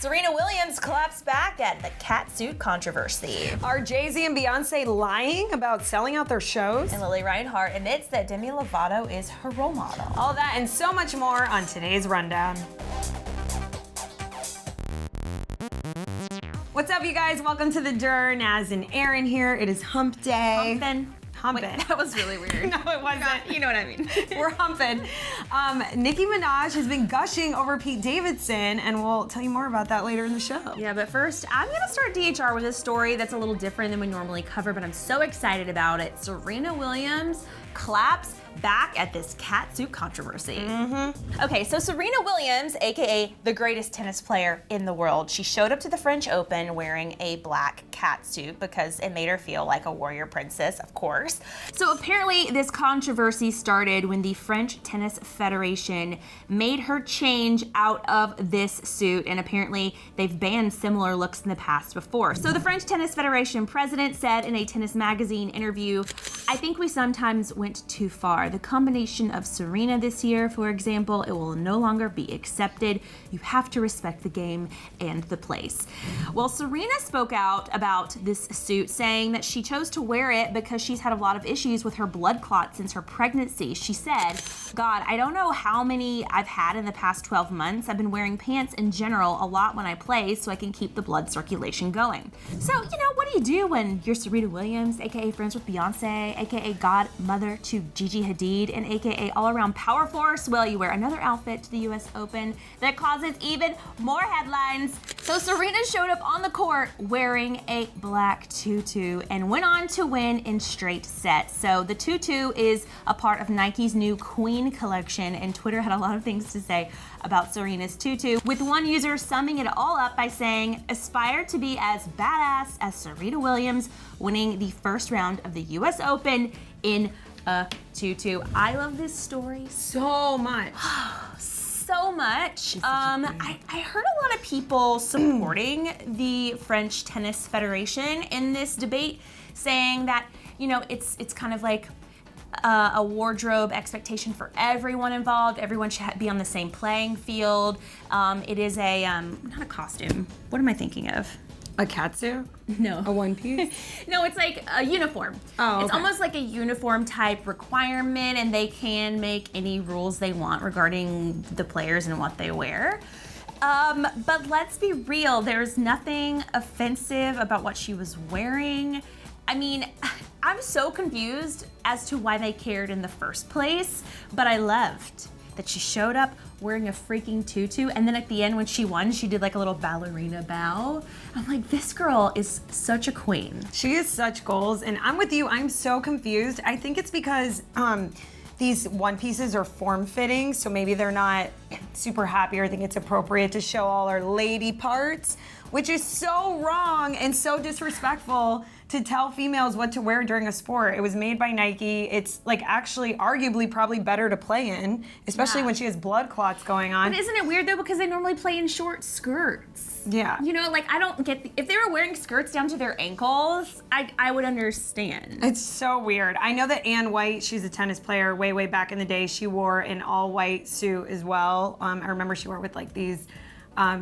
Serena Williams claps back at the Catsuit controversy. Are Jay-Z and Beyonce lying about selling out their shows? And Lili Reinhart admits that Demi Lovato is her role model. All that and so much more on today's Rundown. What's up, you guys? Welcome to the Dur. Naz and Aaron here. It is hump day. Humpin'. Wait, that was really weird. No, it wasn't. You know what I mean. We're humping. Nicki Minaj has been gushing over Pete Davidson, and we'll tell you more about that later in the show. Yeah, but first, I'm gonna start DHR with a story that's a little different than we normally cover, but I'm so excited about it. Serena Williams claps back at this catsuit controversy. Okay, so Serena Williams, aka the greatest tennis player in the world, she showed up to the French Open wearing a black catsuit because it made her feel like a warrior princess, of course. So apparently this controversy started when the French Tennis Federation made her change out of this suit, and apparently they've banned similar looks in the past before. So the French Tennis Federation president said in a tennis magazine interview, "I think we sometimes went too far. The combination of Serena this year, for example, it will no longer be accepted. You have to respect the game and the place." Well, Serena spoke out about this suit, saying that she chose to wear it because she's had a lot of issues with her blood clots since her pregnancy. She said, "God, I don't know how many I've had in the past 12 months. I've been wearing pants in general a lot when I play so I can keep the blood circulation going." So, you know, what do you do when you're Serena Williams, aka friends with Beyonce, aka godmother to Gigi Hadid, and aka all-around power force? Well, you wear another outfit to the US Open that causes even more headlines. So Serena showed up on the court wearing a black tutu and went on to win in straight sets. So the tutu is a part of Nike's new Queen collection, and Twitter had a lot of things to say about Serena's tutu, with one user summing it all up by saying, "Aspire to be as badass as Serena Williams, winning the first round of the US Open in a tutu." I love this story So much. so much. I heard a lot of people supporting the French Tennis Federation in this debate, saying that, you know, it's kind of like a wardrobe expectation for everyone involved. Everyone should be on the same playing field. It is a, not a costume. What am I thinking of? A catsuit? No. A one piece? No, it's like a uniform. Oh, It's okay. almost like a uniform type requirement, and they can make any rules they want regarding the players and what they wear. But let's be real, there's nothing offensive about what she was wearing. I mean, I'm so confused as to why they cared in the first place, but I loved that she showed up wearing a freaking tutu, and then at the end when she won, she did like a little ballerina bow. I'm like, this girl is such a queen. She has such goals, and I'm with you. I'm so confused. I think it's because these one pieces are form-fitting, so maybe they're not super happy or think it's appropriate to show all our lady parts, which is so wrong and so disrespectful to tell females what to wear during a sport. It was made by Nike. It's like actually arguably probably better to play in, especially when she has blood clots going on. But isn't it weird though, because they normally play in short skirts? Yeah. You know, like I don't get, if they were wearing skirts down to their ankles, I would understand. It's so weird. I know that Ann White, she's a tennis player way back in the day, she wore an all white suit as well. I remember she wore it with like these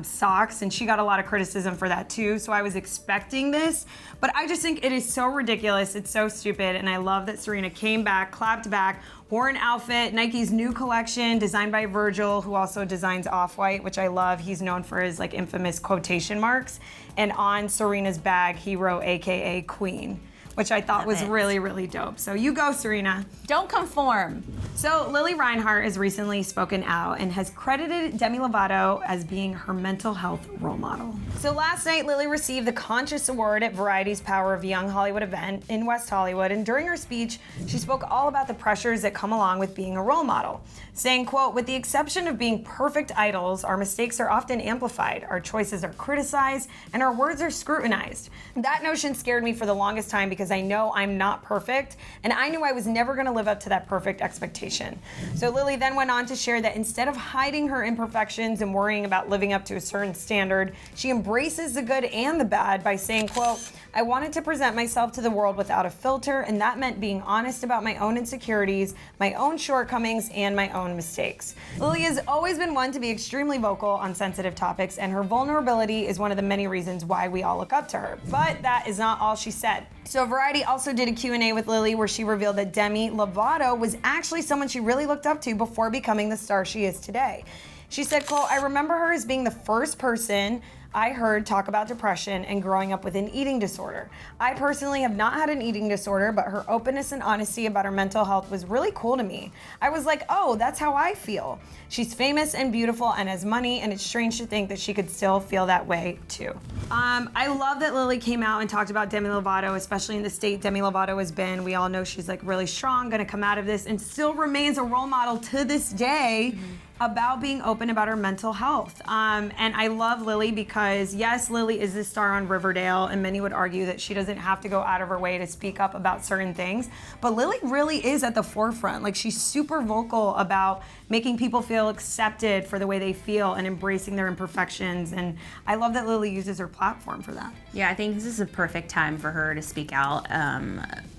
socks, and she got a lot of criticism for that too, so I was expecting this, but I just think it is so ridiculous, it's so stupid, and I love that Serena came back, clapped back, wore an outfit, Nike's new collection designed by Virgil, who also designs Off-White, which I love. He's known for his like infamous quotation marks, and on Serena's bag he wrote AKA Queen, which I thought was really dope. So you go, Serena. Don't conform. So Lili Reinhart has recently spoken out and has credited Demi Lovato as being her mental health role model. So last night, Lili received the Conscious Award at Variety's Power of Young Hollywood event in West Hollywood, and during her speech, she spoke all about the pressures that come along with being a role model, saying, quote, "With the exception of being perfect idols, our mistakes are often amplified, our choices are criticized, and our words are scrutinized. That notion scared me for the longest time because because I know I'm not perfect, and I knew I was never gonna live up to that perfect expectation. So Lili then went on to share that instead of hiding her imperfections and worrying about living up to a certain standard, she embraces the good and the bad by saying, quote, I wanted to present myself to the world without a filter, and that meant being honest about my own insecurities, my own shortcomings, and my own mistakes. Lili has always been one to be extremely vocal on sensitive topics, and her vulnerability is one of the many reasons why we all look up to her. But that is not all she said. So Variety also did a Q&A with Lili where she revealed that Demi Lovato was actually someone she really looked up to before becoming the star she is today. She said, quote, I remember her as being the first person I heard talk about depression and growing up with an eating disorder. I personally have not had an eating disorder, but her openness and honesty about her mental health was really cool to me. I was like, oh, that's how I feel. She's famous and beautiful and has money, and it's strange to think that she could still feel that way too. I love that Lili came out and talked about Demi Lovato, especially in the state Demi Lovato has been. We all know she's like really strong, gonna come out of this, and still remains a role model to this day. About being open about her mental health. And I love Lili because, yes, Lili is the star on Riverdale, and many would argue that she doesn't have to go out of her way to speak up about certain things. But Lili really is at the forefront. Like, she's super vocal about making people feel accepted for the way they feel and embracing their imperfections. And I love that Lili uses her platform for that. Yeah, I think this is a perfect time for her to speak out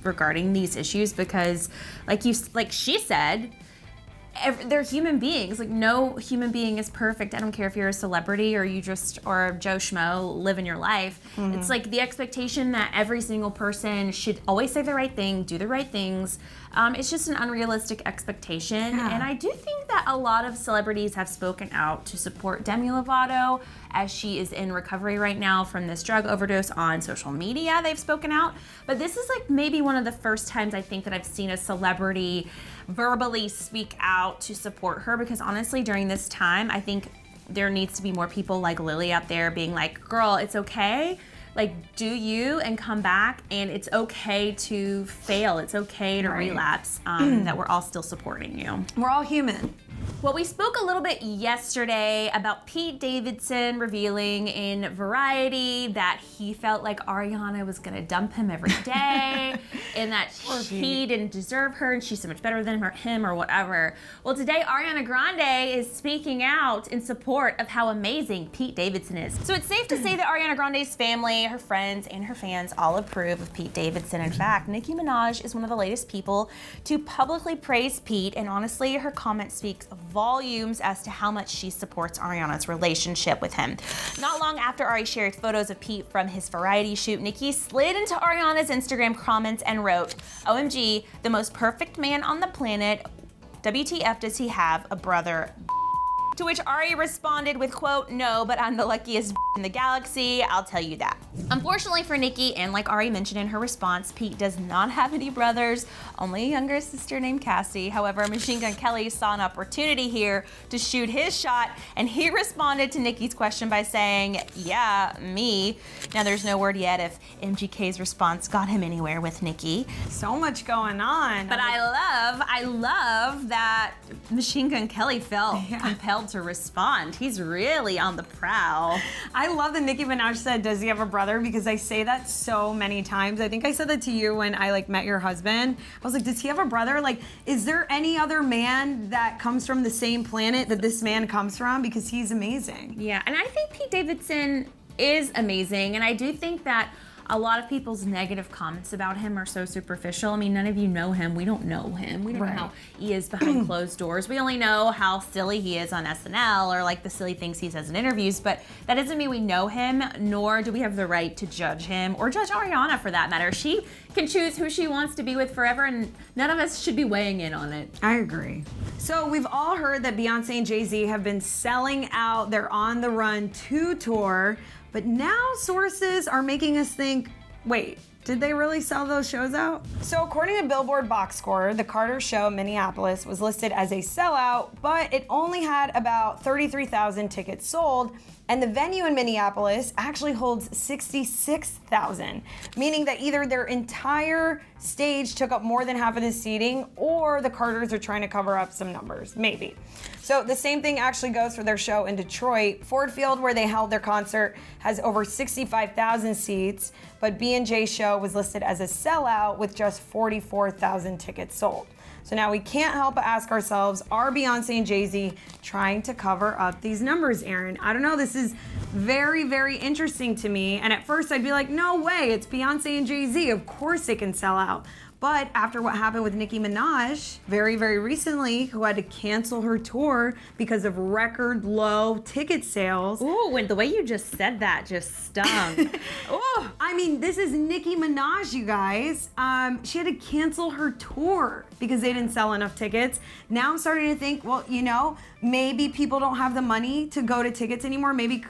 regarding these issues because, like she said, they're human beings. Like, no human being is perfect. I don't care if you're a celebrity or or Joe Schmo living your life. It's like the expectation that every single person should always say the right thing, do the right things. It's just an unrealistic expectation. Yeah. And I do think that a lot of celebrities have spoken out to support Demi Lovato as she is in recovery right now from this drug overdose on social media. They've spoken out. But this is like maybe one of the first times I think that I've seen a celebrity verbally speak out to support her, because honestly, during this time, I think there needs to be more people like Lili out there being like, girl, it's okay. Like, do you and come back, and it's okay to fail. It's okay to relapse, that we're all still supporting you. We're all human. Well, we spoke a little bit yesterday about Pete Davidson revealing in Variety that he felt like Ariana was gonna dump him every day and that he didn't deserve her and she's so much better than him or whatever. Well, today Ariana Grande is speaking out in support of how amazing Pete Davidson is. So it's safe to say that Ariana Grande's family, her friends, and her fans all approve of Pete Davidson. In fact, Nicki Minaj is one of the latest people to publicly praise Pete, and honestly, her comment speaks volumes as to how much she supports Ariana's relationship with him. Not long after Ari shared photos of Pete from his Variety shoot, Nicki slid into Ariana's Instagram comments and wrote, OMG, the most perfect man on the planet. WTF does he have a brother? To which Ari responded with, quote, no, but I'm the luckiest in the galaxy, I'll tell you that. Unfortunately for Nicki, and like Ari mentioned in her response, Pete does not have any brothers, only a younger sister named Cassie. However, Machine Gun Kelly saw an opportunity here to shoot his shot, and he responded to Nicki's question by saying, yeah, me. Now there's no word yet if MGK's response got him anywhere with Nicki. So much going on. But I love that Machine Gun Kelly felt compelled to respond. He's really on the prowl. I love that Nicki Minaj said, does he have a brother? Because I say that so many times. I think I said that to you when I met your husband. I was like, does he have a brother? Like, is there any other man that comes from the same planet that this man comes from? Because he's amazing. Yeah, and I think Pete Davidson is amazing, and I do think that a lot of people's negative comments about him are so superficial. I mean, none of you know him. We don't know him. We don't know how he is behind closed doors. We only know how silly he is on SNL or like the silly things he says in interviews, but that doesn't mean we know him, nor do we have the right to judge him or judge Ariana for that matter. She can choose who she wants to be with forever, and none of us should be weighing in on it. I agree. So we've all heard that Beyonce and Jay-Z have been selling out their On the Run 2 tour, but now sources are making us think, wait, did they really sell those shows out? So according to Billboard Box Score, the Carter Show in Minneapolis was listed as a sellout, but it only had about 33,000 tickets sold, and the venue in Minneapolis actually holds 66,000, meaning that either their entire stage took up more than half of the seating, or the Carters are trying to cover up some numbers, maybe. So the same thing actually goes for their show in Detroit. Ford Field, where they held their concert, has over 65,000 seats, but B&J show show was listed as a sellout with just 44,000 tickets sold. So now we can't help but ask ourselves, are Beyonce and Jay-Z trying to cover up these numbers, Erin? I don't know, this is very, very interesting to me. And at first I'd be like, no way, it's Beyonce and Jay-Z. Of course they can sell out. But after what happened with Nicki Minaj very, very recently, who had to cancel her tour because of record low ticket sales. Ooh, when the way you just said that just stung. Ooh, I mean, this is Nicki Minaj, you guys. She had to cancel her tour because they didn't sell enough tickets. Now I'm starting to think, well, you know, maybe people don't have the money to go to tickets anymore. Maybe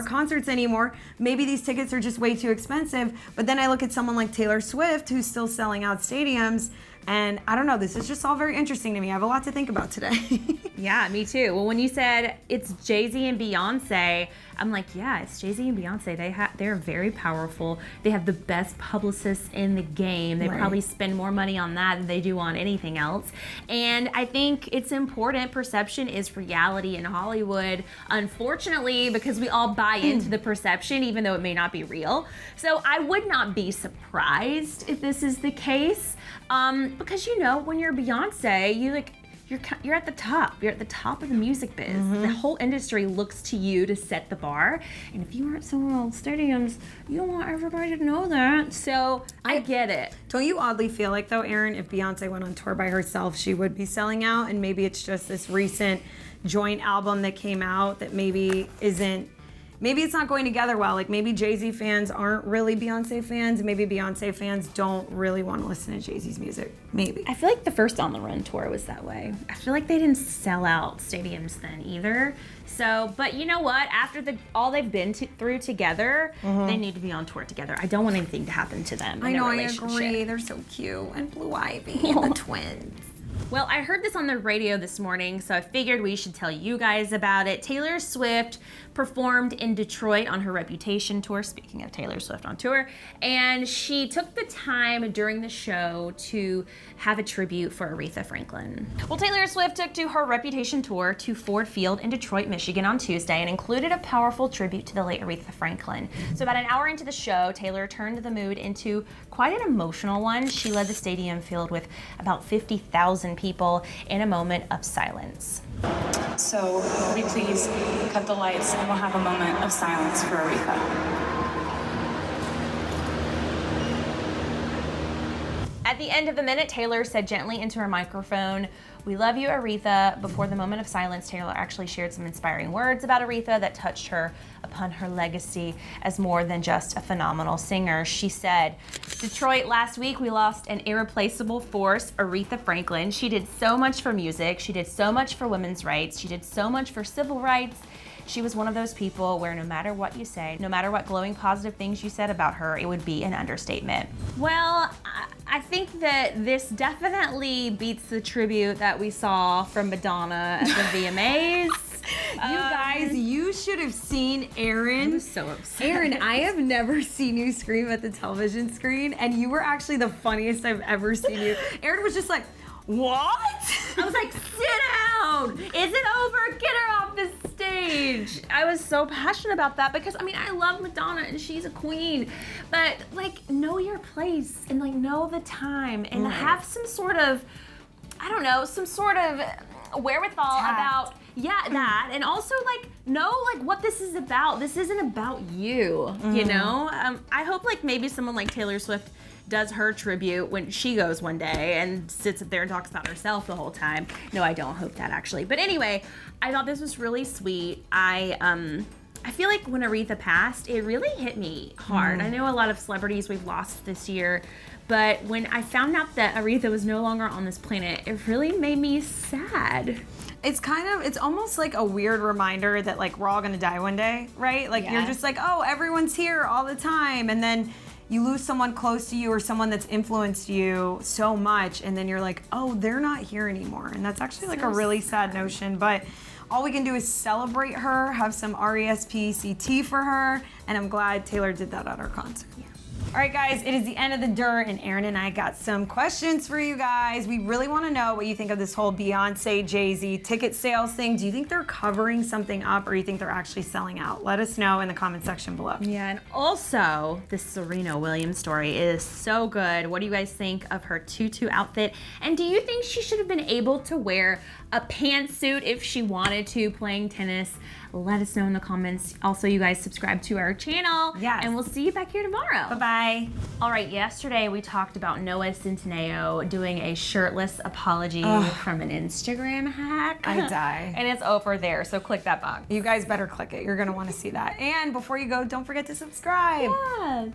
concerts anymore. Maybe these tickets are just way too expensive. But then I look at someone like Taylor Swift, who's still selling out stadiums, and I don't know, this is just all very interesting to me. I have a lot to think about today. Yeah, me too. Well, when you said it's Jay-Z and Beyonce, I'm like, yeah, it's Jay-Z and Beyonce. They're very powerful. They have the best publicists in the game. They probably spend more money on that than they do on anything else. And I think it's important. Perception is reality in Hollywood, unfortunately, because we all buy into the perception, even though it may not be real. So I would not be surprised if this is the case. Because, you know, when you're Beyonce, you're at the top. You're at the top of the music biz. The whole industry looks to you to set the bar. And if you aren't selling all stadiums, you don't want everybody to know that. So I get it. Don't you oddly feel like, though, Erin, if Beyonce went on tour by herself, she would be selling out? And maybe it's just this recent joint album that came out that maybe it's not going together well. Like maybe Jay-Z fans aren't really Beyonce fans. Maybe Beyonce fans don't really want to listen to Jay-Z's music. Maybe. I feel like the first On the Run tour was that way. I feel like they didn't sell out stadiums then either. So, but you know what? After all they've been through together, they need to be on tour together. I don't want anything to happen to them. I know, I agree. They're so cute. And Blue Ivy and the twins. Well, I heard this on the radio this morning, so I figured we should tell you guys about it. Taylor Swift performed in Detroit on her Reputation tour, speaking of Taylor Swift on tour, and she took the time during the show to have a tribute for Aretha Franklin. Well, Taylor Swift took to her Reputation tour to Ford Field in Detroit, Michigan on Tuesday and included a powerful tribute to the late Aretha Franklin. So about an hour into the show, Taylor turned the mood into quite an emotional one. She led the stadium filled with about 50,000 people in a moment of silence. So, will we please cut the lights and we'll have a moment of silence for Aretha. At the end of the minute, Taylor said gently into her microphone, "We love you, Aretha." Before the moment of silence, Taylor actually shared some inspiring words about Aretha that touched her upon her legacy as more than just a phenomenal singer. She said, "Detroit, last week we lost an irreplaceable force, Aretha Franklin. She did so much for music. She did so much for women's rights. She did so much for civil rights. She was one of those people where no matter what you say, no matter what glowing positive things you said about her, it would be an understatement." Well, I think that this definitely beats the tribute that we saw from Madonna at the VMAs. You guys, you should have seen Erin. I'm so upset. Erin, I have never seen you scream at the television screen, and you were actually the funniest I've ever seen you. Erin was just like, what? I was like, sit down. Is it over? Get her off the stage. I was so passionate about that because, I mean, I love Madonna and she's a queen. But, like, know your place and, like, know the time and have some sort of, I don't know, some sort of wherewithal about, that. And also, like, know, like, what this is about. This isn't about you, you know? I hope, like, maybe someone like Taylor Swift does her tribute when she goes one day and sits up there and talks about herself the whole time. No, I don't hope that actually. But anyway, I thought this was really sweet. I feel like when Aretha passed, it really hit me hard. I know a lot of celebrities we've lost this year, but when I found out that Aretha was no longer on this planet, it really made me sad. It's almost like a weird reminder that, like, we're all gonna die one day, right? Like, you're just like, oh, everyone's here all the time, and then you lose someone close to you or someone that's influenced you so much, and then you're like, oh, they're not here anymore. And that's actually like a really sad notion, but all we can do is celebrate her, have some RESPCT for her, and I'm glad Taylor did that at our concert. All right, guys, it is the end of the dirt, and Aaron and I got some questions for you guys. We really want to know what you think of this whole Beyonce, Jay-Z ticket sales thing. Do you think they're covering something up, or do you think they're actually selling out? Let us know in the comment section below. Yeah, and also, this Serena Williams story is so good. What do you guys think of her tutu outfit? And do you think she should have been able to wear a pantsuit if she wanted to playing tennis? Let us know in the comments. Also, you guys subscribe to our channel. Yes. And we'll see you back here tomorrow. Bye-bye. All right, yesterday we talked about Noah Centineo doing a shirtless apology from an Instagram hack. I die. And it's over there, so click that box. You guys better click it. You're going to want to see that. And before you go, don't forget to subscribe. Yeah.